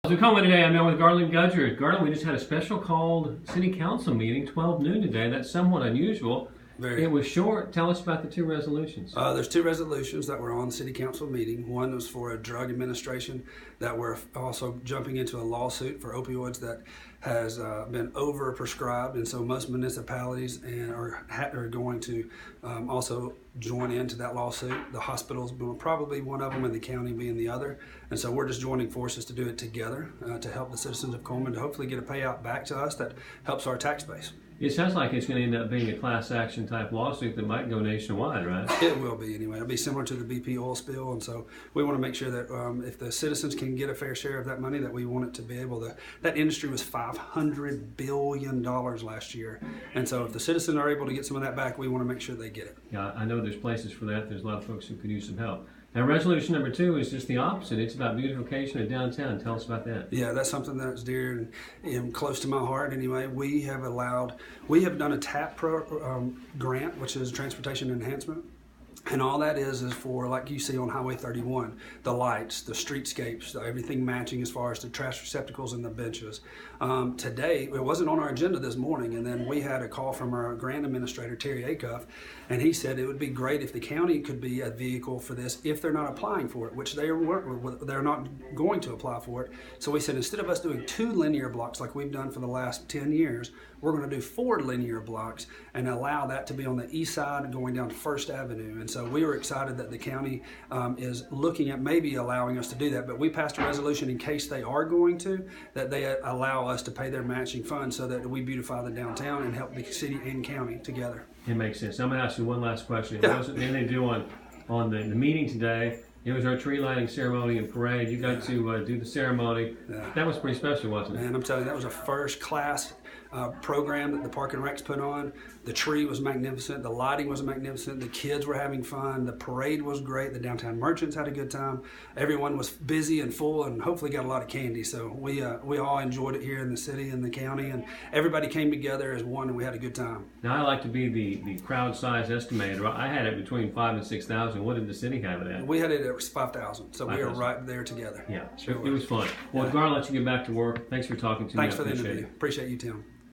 As we call it today, I'm now with Garlan Gudger. Garlan, we just had a special called City Council meeting, 12 noon today. That's somewhat unusual. It was short. Tell us about the two resolutions. There's two resolutions that were on the City Council meeting. One was for a drug administration that we're also jumping into a lawsuit for opioids that has been overprescribed, and so most municipalities are going to also join into that lawsuit. The hospitals probably one of them, and the county being the other. And so we're just joining forces to do it together to help the citizens of Cullman to hopefully get a payout back to us that helps our tax base. It sounds like it's going to end up being a class action type lawsuit that might go nationwide, right? It will be anyway. It'll be similar to the BP oil spill, and so we want to make sure that if the citizens can get a fair share of that money, that we want it to be able to. That industry was $500 billion last year, and so if the citizens are able to get some of that back, we want to make sure they get it. Yeah, I know there's places for that. There's a lot of folks who could use some help. Now, resolution number 2 is just the opposite. It's about beautification of downtown. Tell us about that. Yeah, that's something that's dear and close to my heart anyway. We have done a TAP grant, which is transportation enhancement. And all that is for, like you see on Highway 31, the lights, the streetscapes, everything matching as far as the trash receptacles and the benches. Today, it wasn't on our agenda this morning, and then we had a call from our grant administrator, Terry Acuff, and he said it would be great if the county could be a vehicle for this if they're not applying for it, which they're not going to apply for it. So we said instead of us doing 2 linear blocks like we've done for the last 10 years, we're going to do 4 linear blocks and allow that to be on the east side going down to First Avenue. And so we were excited that the county is looking at maybe allowing us to do that. But we passed a resolution in case they are going to, that they allow us to pay their matching funds so that we beautify the downtown and help the city and county together. It makes sense. I'm going to ask you one last question. Yeah. What was it anything to do on the meeting today? It was our tree lighting ceremony and parade. You got to do the ceremony. Yeah. That was pretty special, wasn't it? Man, I'm telling you, that was a first class program that the Park and Recs put on. The tree was magnificent. The lighting was magnificent. The kids were having fun. The parade was great. The downtown merchants had a good time. Everyone was busy and full, and hopefully got a lot of candy. So we all enjoyed it here in the city and the county, and everybody came together as one, and we had a good time. Now, I like to be the crowd size estimator. I had it between 5,000 and 6,000. What did the city have it at? We had it at 5,000, so 5,000. we were right there together. Yeah, it was fun. Well, Garlan, let you get back to work. Thanks for talking to me. Thanks for the interview. Appreciate you, Tim.